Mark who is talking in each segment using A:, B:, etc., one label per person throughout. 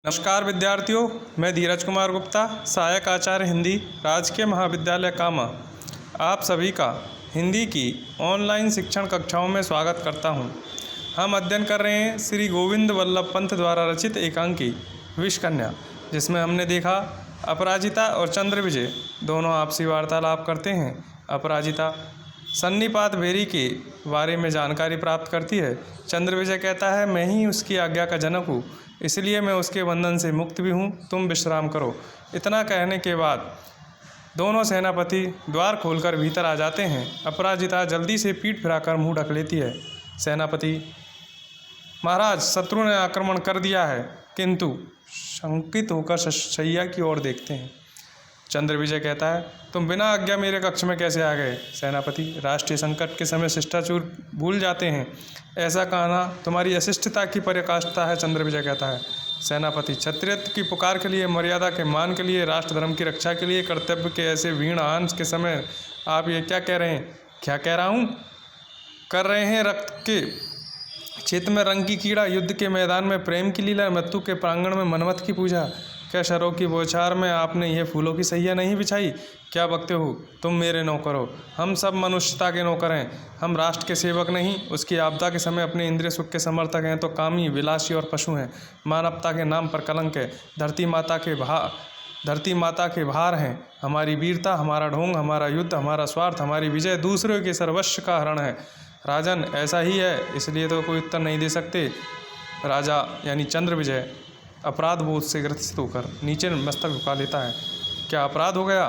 A: नमस्कार विद्यार्थियों, मैं धीरज कुमार गुप्ता, सहायक आचार्य हिंदी, राजकीय महाविद्यालय कामा। आप सभी का हिंदी की ऑनलाइन शिक्षण कक्षाओं में स्वागत करता हूं। हम अध्ययन कर रहे हैं श्री गोविंद वल्लभ पंत द्वारा रचित एकांकी विषकन्या, जिसमें हमने देखा अपराजिता और चंद्र विजय दोनों आपसी वार्तालाप करते हैं। अपराजिता सन्निपात भेरी के बारे में जानकारी प्राप्त करती है। चंद्र विजय कहता है, मैं ही उसकी आज्ञा का जनक हूँ, इसलिए मैं उसके बंधन से मुक्त भी हूँ, तुम विश्राम करो। इतना कहने के बाद दोनों सेनापति द्वार खोलकर भीतर आ जाते हैं। अपराजिता जल्दी से पीठ फिराकर मुंह ढक लेती है। सेनापति, महाराज, शत्रु ने आक्रमण कर दिया है, किंतु शंकित होकर शैया की ओर देखते हैं। चंद्र विजय कहता है, तुम बिना आज्ञा मेरे कक्ष में कैसे आ गए? सेनापति, राष्ट्रीय संकट के समय शिष्टाचार भूल जाते हैं, ऐसा कहना तुम्हारी अशिष्टता की पराकाष्ठा है। चंद्र विजय कहता है। सेनापति, क्षत्रियत्व की पुकार के लिए, मर्यादा के मान के लिए, राष्ट्र धर्म की रक्षा के लिए, कर्तव्य के ऐसे वीण आंच के समय आप ये क्या कह रहे हैं? क्या कह रहा हूँ? कर रहे हैं रक्त के क्षेत्र में रंग की कीड़ा, युद्ध के मैदान में प्रेम की लीला, मृत्यु के प्रांगण में मनमत की पूजा। क्या शरों की बौछार में आपने यह फूलों की सैया नहीं बिछाई? क्या बकते हो? तुम मेरे नौकर हो, हम सब मनुष्यता के नौकर हैं। हम राष्ट्र के सेवक नहीं, उसकी आपदा के समय अपने इंद्रिय सुख के समर्थक हैं तो कामी, विलासी और पशु हैं। मानवता के नाम पर कलंक है। धरती माता के भार हैं। हमारी वीरता, हमारा ढोंग, हमारा युद्ध, हमारा स्वार्थ, हमारी विजय दूसरों के सर्वस्व का हरण है। राजन, ऐसा ही है, इसलिए तो कोई उत्तर नहीं दे सकते। राजा यानी चंद्र विजय अपराध बोध से ग्रसित होकर नीचे मस्तक झुका लेता है। क्या अपराध हो गया?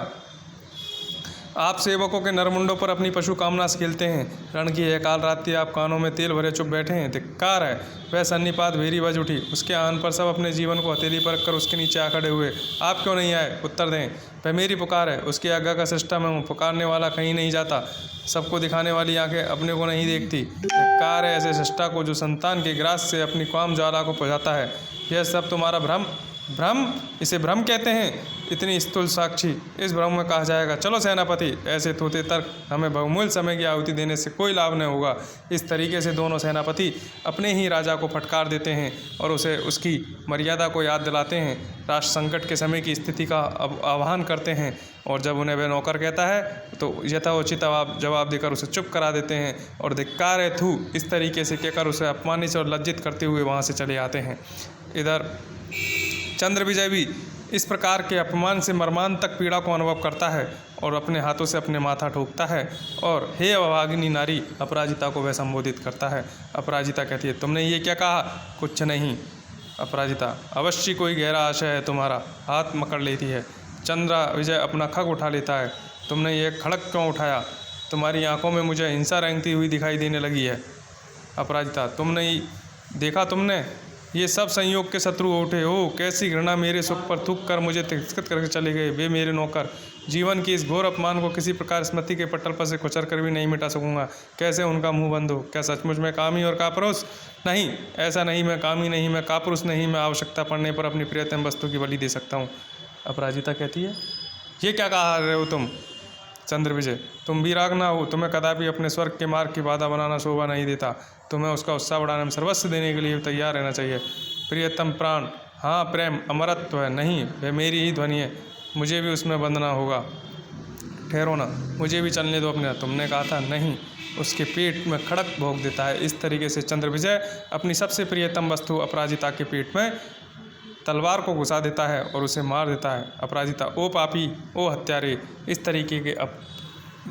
A: आप सेवकों के नरमुंडों पर अपनी पशु कामना से खेलते हैं। रण की है काल रात्रि, आप कानों में तेल भरे चुप बैठे हैं। धिक्कार है। वह सन्निपात भेरी बज उठी। उसके आन पर सब अपने जीवन को हथेली पर रखकर उसके नीचे आ खड़े हुए। आप क्यों नहीं आए? उत्तर दें। वह मेरी पुकार है, उसकी आज्ञा का सृष्टा मैं हूँ। पुकारने वाला कहीं नहीं जाता, सबको दिखाने वाली आंखें अपने को नहीं देखती। धिक्कार है ऐसे सृष्टा को जो संतान के ग्रास से अपनी काम ज्वाला को बुझाता है। यह सब तुम्हारा भ्रम इसे भ्रम कहते हैं। इतनी स्थूल साक्षी, इस भ्रम में कहा जाएगा। चलो सेनापति, ऐसे थोथे तर्क हमें बहुमूल्य समय की आहुति देने से कोई लाभ नहीं होगा। इस तरीके से दोनों सेनापति अपने ही राजा को फटकार देते हैं और उसे उसकी मर्यादा को याद दिलाते हैं। राष्ट्र संकट के समय की स्थिति का आह्वान करते हैं और जब उन्हें वह नौकर कहता है तो यथोचित जवाब देकर उसे चुप करा देते हैं और धिक्कार है थू, इस तरीके से कहकर उसे अपमानित और लज्जित करते हुए वहाँ से चले आते हैं। इधर चंद्र विजय भी इस प्रकार के अपमान से मर्मांतक पीड़ा को अनुभव करता है और अपने हाथों से अपने माथा ठोकता है और हे अभागिनी नारी, अपराजिता को वह संबोधित करता है। अपराजिता कहती है, तुमने ये क्या कहा? कुछ नहीं। अपराजिता, अवश्य कोई गहरा आशय है तुम्हारा। हाथ मकड़ लेती है। चंद्र विजय अपना खग उठा लेता है। तुमने ये खड़ग क्यों उठाया? तुम्हारी आंखों में मुझे हिंसा रेंगती हुई दिखाई देने लगी है। अपराजिता, तुमने देखा, तुमने ये सब संयोग के शत्रु उठे हो। कैसी घृणा मेरे सुख पर थूक कर मुझे तिरस्कृत करके चले गए। वे मेरे नौकर। जीवन की इस घोर अपमान को किसी प्रकार स्मृति के पटल पर से कुचल कर भी नहीं मिटा सकूंगा। कैसे उनका मुंह बंद हो? क्या सचमुच मैं कामी और कापुरुष? नहीं, ऐसा नहीं। मैं कामी नहीं, मैं कापुरुष नहीं। मैं आवश्यकता पड़ने पर अपनी प्रियतम वस्तु की बलि दे सकता हूँ। अपराजिता कहती है, ये क्या कहा रहे हो तुम? चंद्र विजय, तुम वीराग ना हो, तुम्हें कदापि अपने स्वर्ग के मार्ग की बाधा बनाना शोभा नहीं देता। तुम्हें उसका उत्साह बढ़ाने में सर्वस्व देने के लिए तैयार रहना चाहिए। प्रियतम प्राण, हाँ, प्रेम अमरत्व है। नहीं, वह मेरी ही ध्वनि है, मुझे भी उसमें बंधना होगा। ठहरो ना, मुझे भी चलने दो अपने। तुमने कहा था नहीं। उसके पेट में खड़क भोंक देता है। इस तरीके से चंद्र विजय अपनी सबसे प्रियतम वस्तु अपराजिता के पेट में तलवार को घुसा देता है और उसे मार देता है। अपराजिता, ओ पापी, ओ हत्यारे, इस तरीके के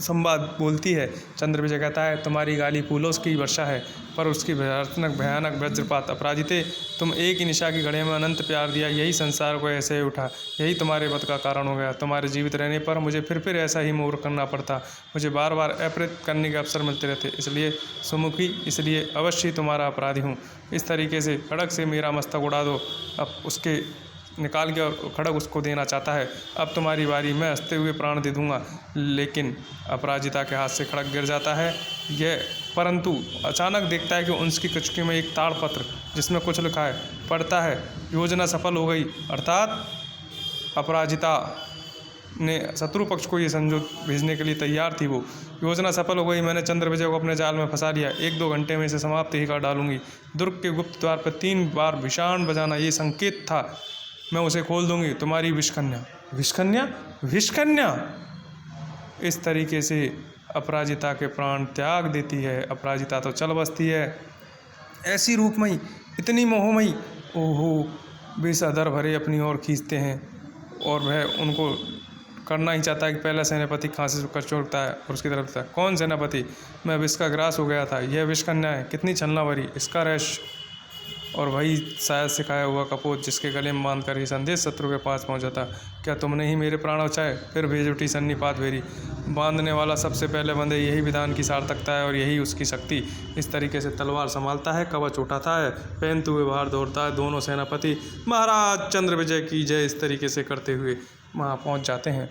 A: संवाद बोलती है। चंद्र विजय कहता है, तुम्हारी गाली फूलों की वर्षा है पर उसकी भयानक वज्रपात। अपराजिते, तुम एक ही निशा की घड़े में अनंत प्यार दिया, यही संसार को ऐसे ही उठा, यही तुम्हारे वध का कारण हो गया। तुम्हारे जीवित रहने पर मुझे फिर ऐसा ही मोर करना पड़ता। मुझे बार बार अपराध करने के अवसर मिलते रहते, इसलिए सुमुखी, इसलिए अवश्य ही तुम्हारा अपराधी हूँ। इस तरीके से खड़ग से मेरा मस्तक उड़ा दो। अब उसके निकाल के और खड़ग उसको देना चाहता है। अब तुम्हारी बारी, मैं हंसते हुए प्राण दे दूंगा। लेकिन अपराजिता के हाथ से खड़ग गिर जाता है। परंतु अचानक देखता है कि उसकी कचकी में एक ताड़पत्र जिसमें कुछ लिखा है पढ़ता है। योजना सफल हो गई, अर्थात अपराजिता ने शत्रु पक्ष को ये संदेश भेजने के लिए तैयार थी। वो योजना सफल हो गई। मैंने चंद्रविजय को अपने जाल में फंसा लिया। 1-2 घंटे में इसे समाप्त ही कर डालूंगी। दुर्ग के गुप्त द्वार पर 3 बार भीषण बजाना ये संकेत था, मैं उसे खोल दूंगी। तुम्हारी विषकन्या। विषकन्या? विषकन्या! इस तरीके से अपराजिता के प्राण त्याग देती है। अपराजिता तो चल बसती है। ऐसी रूपमयी, इतनी मोहमयी, ओहो, बेसदर भरे अपनी ओर खींचते हैं और वह उनको करना ही चाहता है कि पहला सेनापति कहाँ से कर चोरता है और उसकी तरफ था। कौन सेनापति? मैं विष का ग्रास हो गया था। यह विषकन्या है, कितनी छलना भरी, इसका रहस्य। और वही शायद सिखाया हुआ कपोत जिसके गले में बांध कर ये संदेश शत्रु के पास पहुंचा था। क्या तुमने ही मेरे प्राण बचाए? फिर भेज उठी सन्नीपात भेरी। बांधने वाला सबसे पहले बंधे, यही विधान की सार्थकता है और यही उसकी शक्ति। इस तरीके से तलवार संभालता है, कवच उठाता है, पहनते हुए बाहर दौड़ता है। दोनों सेनापति महाराज चंद्रविजय की जय इस तरीके से करते हुए वहाँ पहुँच जाते हैं।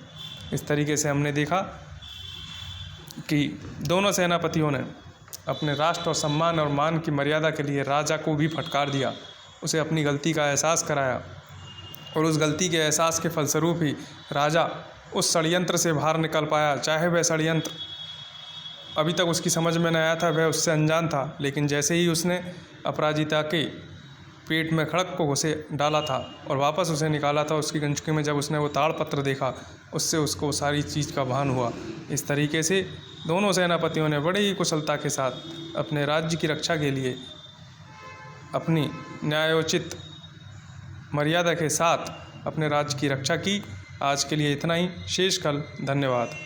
A: इस तरीके से हमने देखा कि दोनों सेनापतियों ने अपने राष्ट्र और सम्मान और मान की मर्यादा के लिए राजा को भी फटकार दिया, उसे अपनी गलती का एहसास कराया और उस गलती के एहसास के फलस्वरूप ही राजा उस षड्यंत्र से बाहर निकल पाया। चाहे वह षड्यंत्र अभी तक उसकी समझ में न आया था, वह उससे अनजान था, लेकिन जैसे ही उसने अपराजिता के पेट में खड़क को घुसे डाला था और वापस उसे निकाला था, उसकी गंचकी में जब उसने वो ताड़पत्र देखा, उससे उसको सारी चीज़ का भान हुआ। इस तरीके से दोनों सेनापतियों ने बड़ी ही कुशलता के साथ अपने राज्य की रक्षा के लिए अपनी न्यायोचित मर्यादा के साथ अपने राज्य की रक्षा की। आज के लिए इतना ही। शेष कल। धन्यवाद।